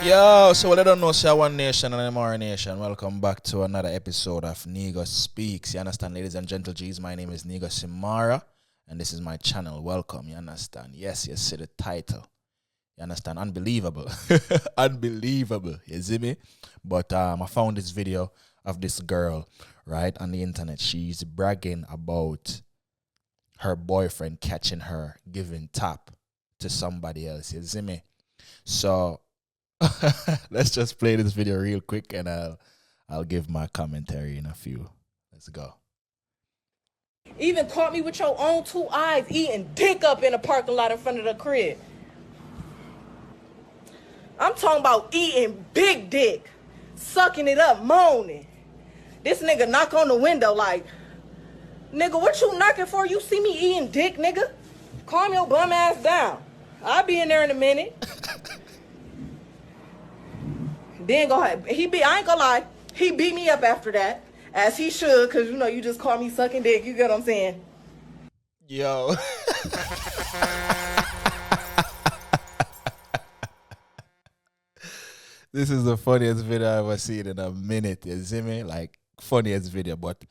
Yo, so what I don't know, say One Nation and Imara Nation. Welcome back to another episode of Negus Speaks. You understand, ladies and gentle G's? My name is Negusimara, and this is my channel. Welcome, you understand? Yes, you see the title. You understand? Unbelievable. Unbelievable. You see me? But I found this video of this girl, right, on the internet. She's bragging about her boyfriend catching her giving top to somebody else. You see me? So let's just play this video real quick, and I'll give my commentary in a few. Let's go. Even caught me with your own two eyes eating dick up in the parking lot in front of the crib. I'm talking about eating big dick, sucking it up, moaning. This nigga knock on the window like, nigga, what you knocking for? You see me eating dick, nigga? Calm your bum ass down. I'll be in there in a minute. Then go ahead. I ain't gonna lie, he beat me up after that, as he should, because, you know, you just call me sucking dick. You get what I'm saying? Yo. This is the funniest video I've ever seen in a minute. You see me? Like, funniest video. But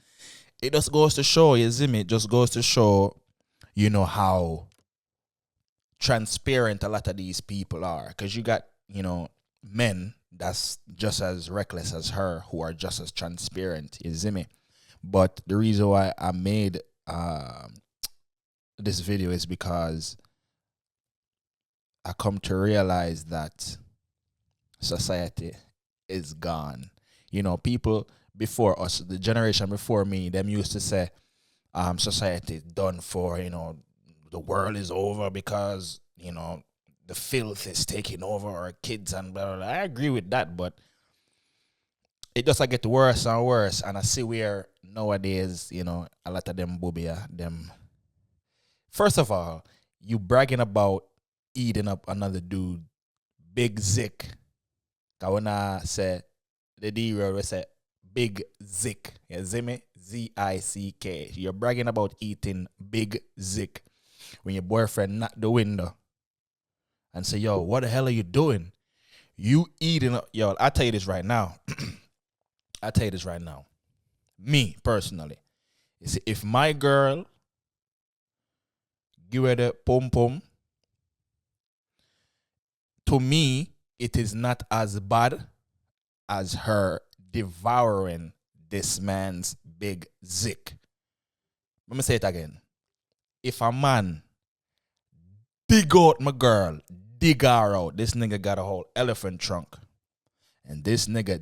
it just goes to show, you see me? It just goes to show, you know, how transparent a lot of these people are. Because you got, you know, men that's just as reckless as her who are just as transparent. You see me? But the reason why I made this video is because I come to realize that society is gone. You know, people before us, the generation before me, them used to say, society is done for, you know, the world is over because, you know, the filth is taking over our kids and blah, blah, blah. I agree with that, but it just get worse and worse. And I see where nowadays, you know, a lot of them boobia, them. First of all, you bragging about eating up another dude, big Zick. Cause when I say the D-word, we say big Zick. You see me? Z-I-C-K. You're bragging about eating big Zick when your boyfriend knocked the window and say, yo, what the hell are you doing? You eating up. Yo, I'll tell you this right now. I'll tell you this right now. Me, personally. You see, if my girl give her the pom-pom, to me, it is not as bad as her devouring this man's big Zick. Let me say it again. If a man dig out my girl, dig her out, this nigga got a whole elephant trunk, and this nigga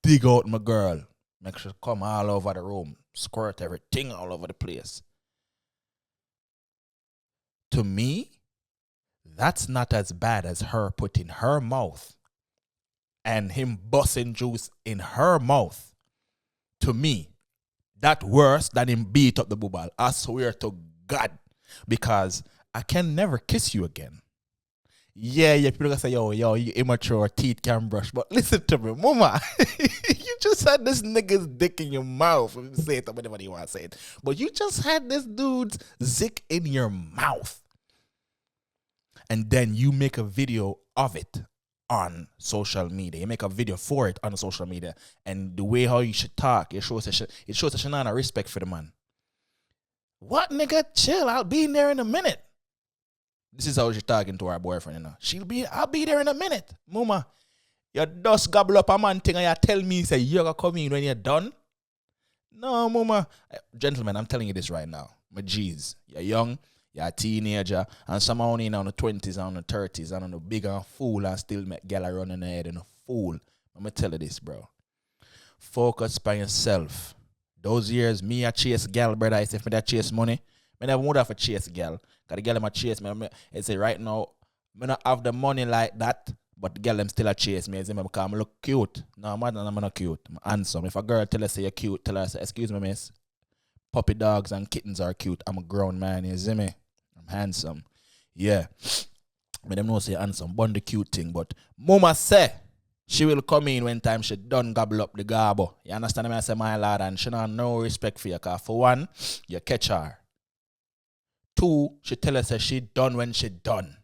dig out my girl, make sure come all over the room, squirt everything all over the place. To me, that's not as bad as her putting her mouth and him busting juice in her mouth. To me, that worse than him beat up the boobal. I swear to God. Because I can never kiss you again. Yeah, people gonna say, yo, you immature, teeth can brush. But listen to me, mama. You just had this nigga's dick in your mouth. Say it whatever you want to say it. But you just had this dude's Zick in your mouth. And then you make a video of it on social media. You make a video for it on social media. And the way how you should talk, it shows that you not respect for the man. What, nigga? Chill. I'll be in there in a minute. This is how she's talking to her boyfriend, you know. I'll be there in a minute. Mama, you just gobble up a man thing and you tell me, say, you're going to come in when you're done? No, mama. Gentlemen, I'm telling you this right now. My G's. You're young, you're a teenager, and some only in on the 20s and on the 30s and on the big and fool and still make gal run in the head and a fool. I'm going to tell you this, bro. Focus on yourself. Those years, me a chase gal, brother. I say, if me that chase money, I never would have a chase gal. Because the gal them a chase me. I say, right now, I don't have the money like that, but the gal them still a chase me. I say, because I look cute. No, I'm not cute. I'm handsome. If a girl tell her, say you're cute, tell her, say, excuse me, miss. Puppy dogs and kittens are cute. I'm a grown man, you see me? I'm handsome. Yeah. I them know say handsome, bun the cute thing, but mama say, she will come in when time she done gobble up the garbo. You understand me? I say, my lad, and she not no respect for you. Because for one, you catch her. Two, she tell us that she done when she done.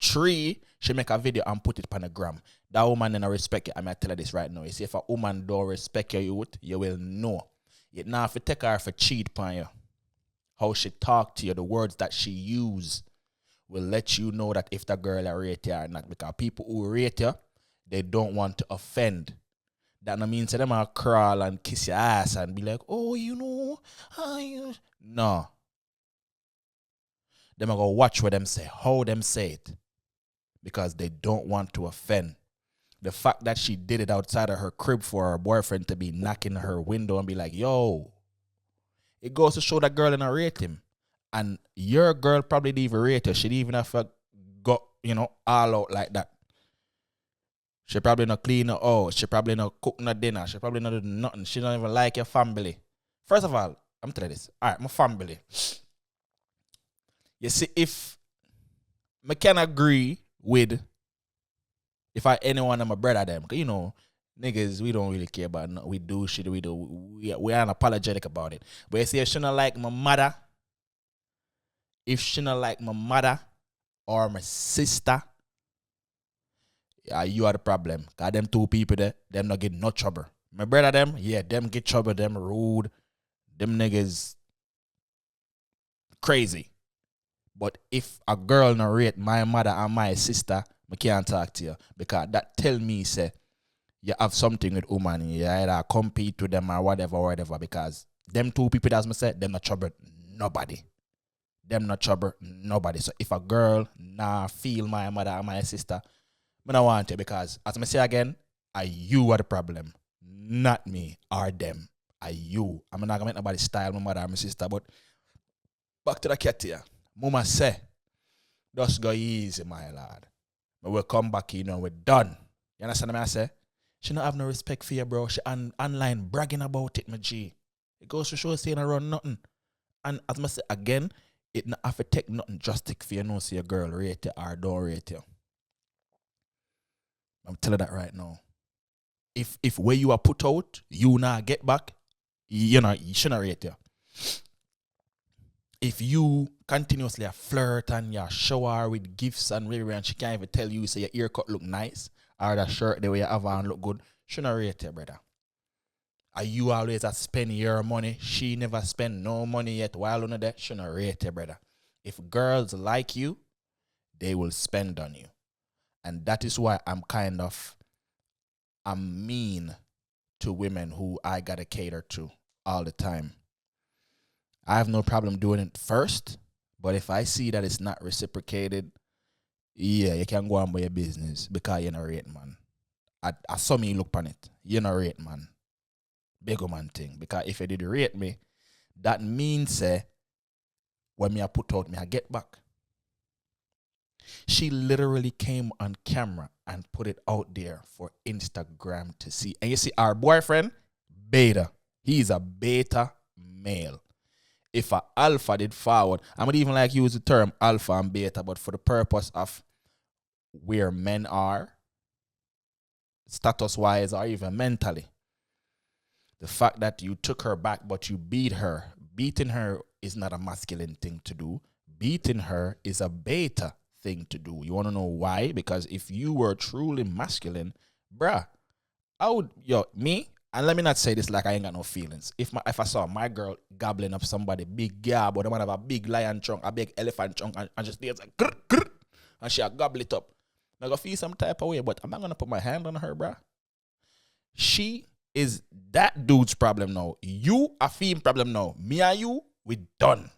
3, She make a video and put it on the gram. That woman didn't respect you. I'm going to tell her this right now. You see, if a woman don't respect your youth, you will know. You now if you take her for cheat upon you, how she talk to you, the words that she use will let you know that if the girl rate you or not. Because people who rate you, they don't want to offend. That no means them will crawl and kiss your ass and be like, oh, you know, no. Them go watch what them say, how them say it. Because they don't want to offend. The fact that she did it outside of her crib for her boyfriend to be knocking her window and be like, yo, it goes to show that girl didn't rate him. And your girl probably didn't even rate her. She didn't even have to go, all out like that. She probably not clean her house. She probably not cook no dinner. She probably not do nothing. She don't even like your family. First of all, I'm telling you this. All right, my family. You see, if I can agree with if I anyone of my brother them, because niggas, we don't really care about nothing. We do shit, we aren't apologetic about it. But you see, if she not like my mother, or my sister, yeah, you are the problem. Cause them two people there, them not get no trouble. My brother them, yeah, them get trouble, them rude, them niggas crazy. But if a girl not rate my mother and my sister, I can't talk to you. Because that tell me, say, you have something with woman, you either compete with them or whatever. Because them two people, as I said, them not trouble nobody. So if a girl feel my mother and my sister, I don't want it. Because, as I say again, you are the problem. Not me or them. You. I'm not going to make nobody style my mother or my sister. But back to the cat here. Mama say, just go easy, my lord. But we'll come back, we're done. You understand what I say? She don't have no respect for you, bro. She online bragging about it, my G. It goes to show saying around nothing. And as I say again, it not have to take nothing drastic for you know see a girl rate you or don't rate you. I'm telling you that right now. If where you are put out, you not get back, you shouldn't rate you. If you continuously flirt and you shower with gifts and she can't even tell you, say your haircut look nice or the shirt the way you have on look good, she not rate you, brother. Are you always spend your money? She never spend no money yet while on that, she not rate you, brother. If girls like you, they will spend on you. And that is why I'm mean to women who I gotta cater to all the time. I have no problem doing it first, but if I see that it's not reciprocated, yeah, you can go on by your business because you're not rate, man. I saw me look on it. You're not rate, man. Big man thing. Because if you did rate me, that means when me I put out, me I get back. She literally came on camera and put it out there for Instagram to see. And you see, our boyfriend, beta. He's a beta male. If a alpha did forward, I would even like use the term alpha and beta, but for the purpose of where men are, status-wise or even mentally. The fact that you took her back, but you beat her. Beating her is not a masculine thing to do. Beating her is a beta thing to do. You want to know why? Because if you were truly masculine, bruh, I would, and let me not say this like I ain't got no feelings. If I saw my girl gobbling up somebody big gab, or they might have a big lion chunk, a big elephant chunk, and just there's like grr, grr, and she gobble it up, I'm gonna feel some type of way, but I'm not gonna put my hand on her, bruh. She is that dude's problem now. You a female problem now. Me and you, we done.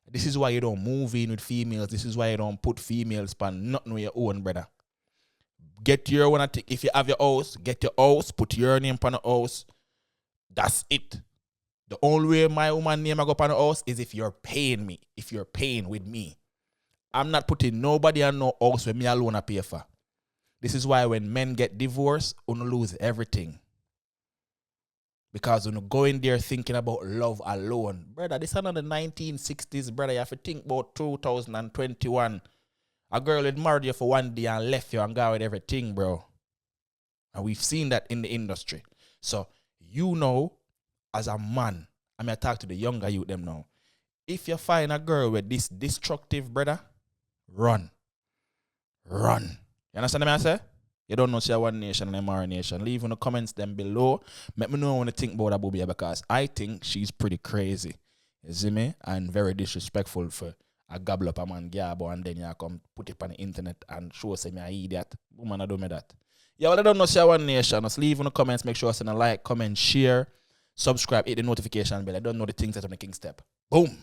This is why you don't move in with females. This is why you don't put females on nothing with your own, brother. Get your one. If you have your house, get your house. Put your name on the house. That's it. The only way my woman name I go on the house is if you're paying me. If you're paying with me. I'm not putting nobody on no house with me alone I pay for. This is why when men get divorced, you lose everything. Because when you go in there thinking about love alone, brother, this is not the 1960s, brother. You have to think about 2021. A girl had married you for one day and left you and got with everything, bro. And we've seen that in the industry. So, as a man, I mean, I talk to the younger youth them now. If you find a girl with this destructive, brother, run. run. You understand what I say? You don't know say One Nation and Imara Nation. Leave in the comments them below. Let me know what you think about that booby because I think she's pretty crazy. You see me? And very disrespectful for a gobble up a man gabo and then you come put it on the internet and show say me a idiot. Woman, I do me that. Yeah, well, I don't know say One Nation. Just leave in the comments. Make sure you send a like, comment, share, subscribe, hit the notification bell. I don't know the things that's on the king step. Boom.